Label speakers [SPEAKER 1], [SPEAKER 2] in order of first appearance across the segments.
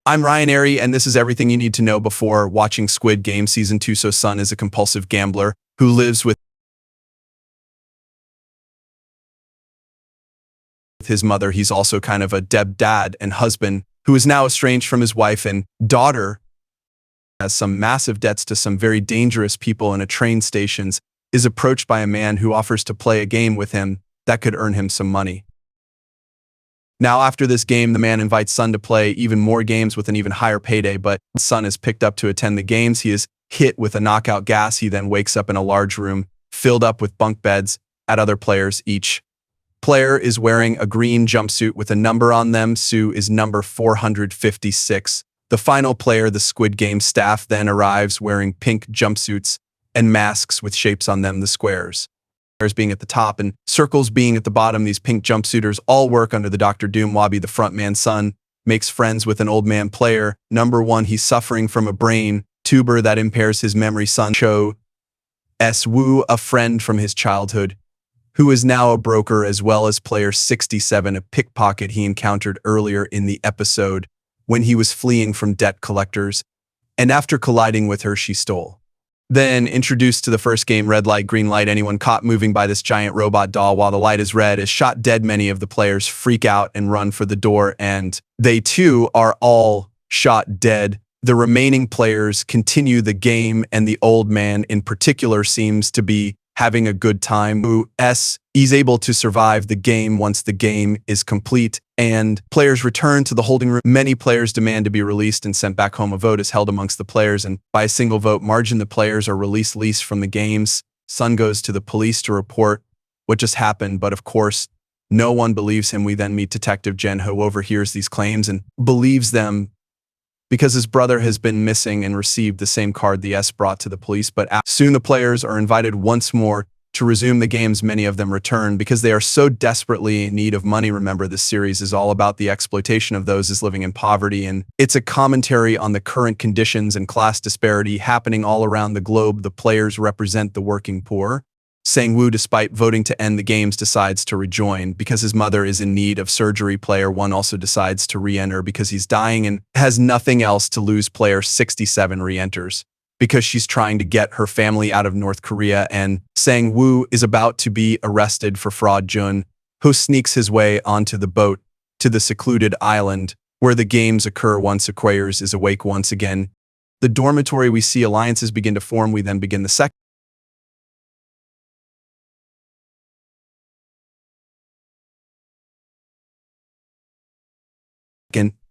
[SPEAKER 1] I'm Ryan Airy, and this is everything you need to know before watching Squid Game Season 2. So Sun is a compulsive gambler who lives with his mother. He's also kind of a dad and husband who is now estranged from his wife and daughter, has some massive debts to some very dangerous people in a train stations, is approached by a man who offers to play a game with him that could earn him some money. Now, after this game, the man invites Sun to play even more games with an even higher payday, but Sun is picked up to attend the games. He is hit with a knockout gas. He then wakes up in a large room filled up with bunk beds at other players. Each player is wearing a green jumpsuit with a number on them. Sue is number 456. The final player, the Squid Game staff, then arrives wearing pink jumpsuits and masks with shapes on them, the squares being at the top and circles being at the bottom. These pink jumpsuiters all work under the Dr. Doom Wabi. The front man, Sun, makes friends with an old man player. Number 1, he's suffering from a brain tumor that impairs his memory. Sun Cho S. Woo, a friend from his childhood, who is now a broker, as well as player 67, a pickpocket he encountered earlier in the episode when he was fleeing from debt collectors, and after colliding with her, she stole. Then, introduced to the first game, red light, green light. Anyone caught moving by this giant robot doll while the light is red is shot dead. Many of the players freak out and run for the door, and they too are all shot dead. The remaining players continue the game, and the old man in particular seems to be having a good time. He's able to survive the game once the game is complete, and players return to the holding room. Many players demand to be released and sent back home. A vote is held amongst the players, and by a single vote margin, the players are released from the games. Sun goes to the police to report what just happened, but of course, no one believes him. We then meet Detective Jen, who overhears these claims and believes them because his brother has been missing and received the same card the S brought to the police. But soon the players are invited once more to resume the games. Many of them return because they are so desperately in need of money. Remember, this series is all about the exploitation of those is living in poverty, and it's a commentary on the current conditions and class disparity happening all around the globe. The players represent the working poor. Seong Woo, despite voting to end the games, decides to rejoin because his mother is in need of surgery. Player 1 also decides to re-enter because he's dying and has nothing else to lose. Player 67 re-enters because she's trying to get her family out of North Korea, and Seong Woo is about to be arrested for fraud. Jun, who sneaks his way onto the boat to the secluded island where the games occur once Aquarius is awake once again. The dormitory, we see alliances begin to form. We then begin the second.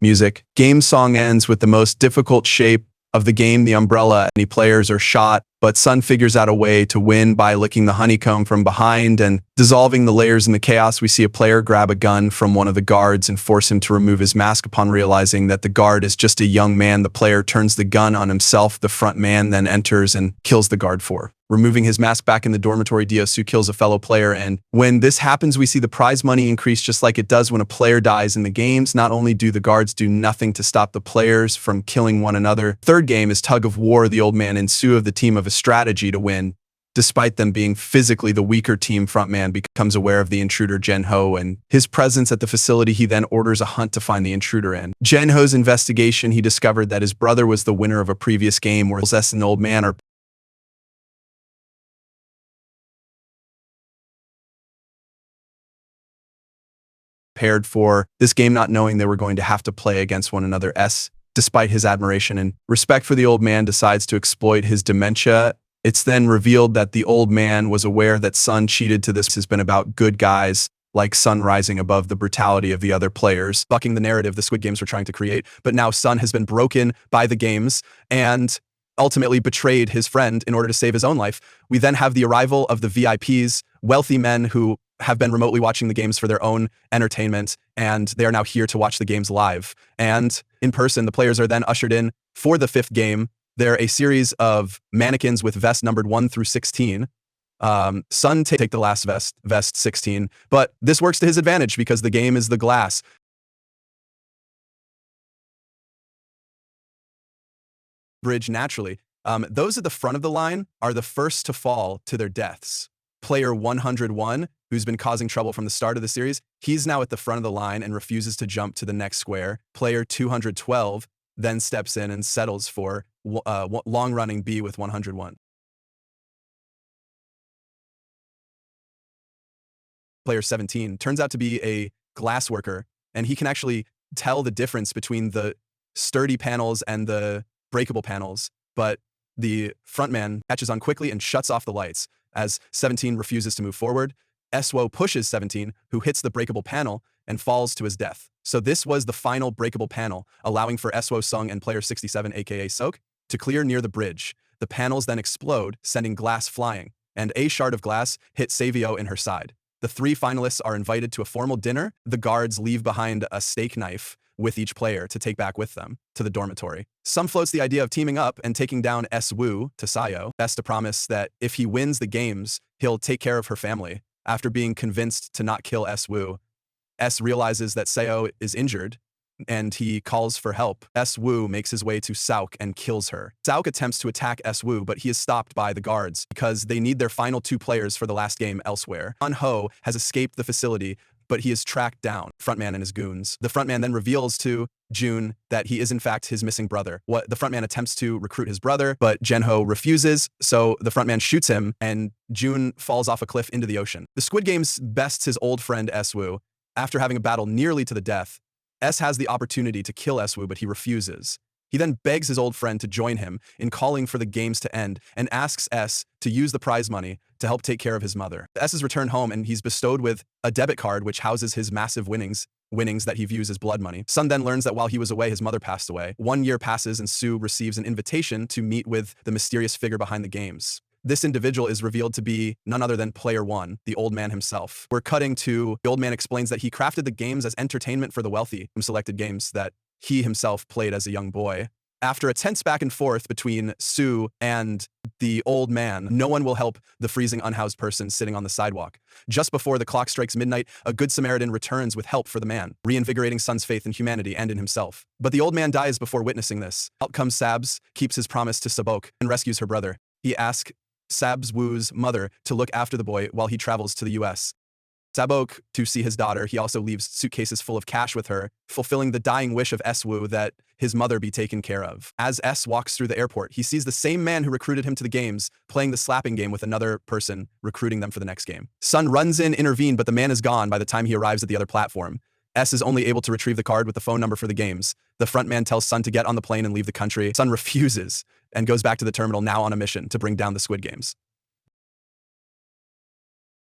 [SPEAKER 1] Music. Game song ends with the most difficult shape of the game, the umbrella. Many players are shot, but Sun figures out a way to win by licking the honeycomb from behind and dissolving the layers in the chaos. We see a player grab a gun from one of the guards and force him to remove his mask. Upon realizing that the guard is just a young man, the player turns the gun on himself. The front man then enters and kills the guard for removing his mask. Back in the dormitory, Dio-Soo kills a fellow player, and when this happens, we see the prize money increase just like it does when a player dies in the games. Not only do the guards do nothing to stop the players from killing one another. Third game is tug of war. The old man and Sue of the team have a strategy to win. Despite them being physically the weaker team, frontman becomes aware of the intruder Jen-ho and his presence at the facility. He then orders a hunt to find the intruder. In Jen-ho's investigation, he discovered that his brother was the winner of a previous game where S and the old man are prepared for this game, not knowing they were going to have to play against one another. Despite his admiration and respect for the old man, decides to exploit his dementia. It's then revealed that the old man was aware that Sun cheated. To this has been about good guys like Sun rising above the brutality of the other players, bucking the narrative the Squid Games were trying to create. But now Sun has been broken by the games and ultimately betrayed his friend in order to save his own life. We then have the arrival of the VIPs, wealthy men who have been remotely watching the games for their own entertainment, and they are now here to watch the games live. And in person, the players are then ushered in for the 5th game. They're a series of mannequins with vests numbered 1 through 16. Sun take the last vest 16, but this works to his advantage because the game is the glass. Bridge naturally. Those at the front of the line are the first to fall to their deaths. Player 101, who's been causing trouble from the start of the series, he's now at the front of the line and refuses to jump to the next square. Player 212 then steps in and settles for long-running B with 101. Player 17 turns out to be a glass worker, and he can actually tell the difference between the sturdy panels and the breakable panels, but the frontman catches on quickly and shuts off the lights. As 17 refuses to move forward, SWO pushes 17, who hits the breakable panel and falls to his death. So this was the final breakable panel, allowing for SWO Sung and player 67, aka Sok, to clear near the bridge. The panels then explode, sending glass flying, and a shard of glass hit Savio in her side. The three finalists are invited to a formal dinner. The guards leave behind a steak knife with each player to take back with them to the dormitory. Some floats the idea of teaming up and taking down S-Woo to Sayo. Best to promise that if he wins the games, he'll take care of her family. After being convinced to not kill S-Woo, S realizes that Seo is injured, and he calls for help. S-Woo makes his way to Sauk and kills her. Sauk attempts to attack S-Woo, but he is stopped by the guards because they need their final two players for the last game elsewhere. An-Ho has escaped the facility, but he is tracked down, frontman and his goons. The frontman then reveals to Jun that he is in fact his missing brother. The frontman attempts to recruit his brother, but Jenho refuses, so the frontman shoots him, and Jun falls off a cliff into the ocean. The Squid Games bests his old friend S-Woo. After having a battle nearly to the death, S has the opportunity to kill S-Woo, but he refuses. He then begs his old friend to join him in calling for the games to end and asks S to use the prize money to help take care of his mother. S is returned home and he's bestowed with a debit card which houses his massive winnings that he views as blood money. Sun then learns that while he was away, his mother passed away. 1 year passes and Sue receives an invitation to meet with the mysterious figure behind the games. This individual is revealed to be none other than Player 1, the old man himself. We're cutting to the old man explains that he crafted the games as entertainment for the wealthy from selected games that he himself played as a young boy. After a tense back and forth between Sue and the old man, no one will help the freezing unhoused person sitting on the sidewalk. Just before the clock strikes midnight, a good Samaritan returns with help for the man, reinvigorating Sun's faith in humanity and in himself. But the old man dies before witnessing this. Out comes Sabs, keeps his promise to Sabok, and rescues her brother. He asks Sabs Woo's mother to look after the boy while he travels to the US. Sabok to see his daughter. He also leaves suitcases full of cash with her, fulfilling the dying wish of S-Woo that his mother be taken care of. As S walks through the airport, he sees the same man who recruited him to the games playing the slapping game with another person, recruiting them for the next game. Sun runs in, intervene, but the man is gone by the time he arrives at the other platform. S is only able to retrieve the card with the phone number for the games. The front man tells Sun to get on the plane and leave the country. Sun refuses and goes back to the terminal, now on a mission to bring down the Squid Games.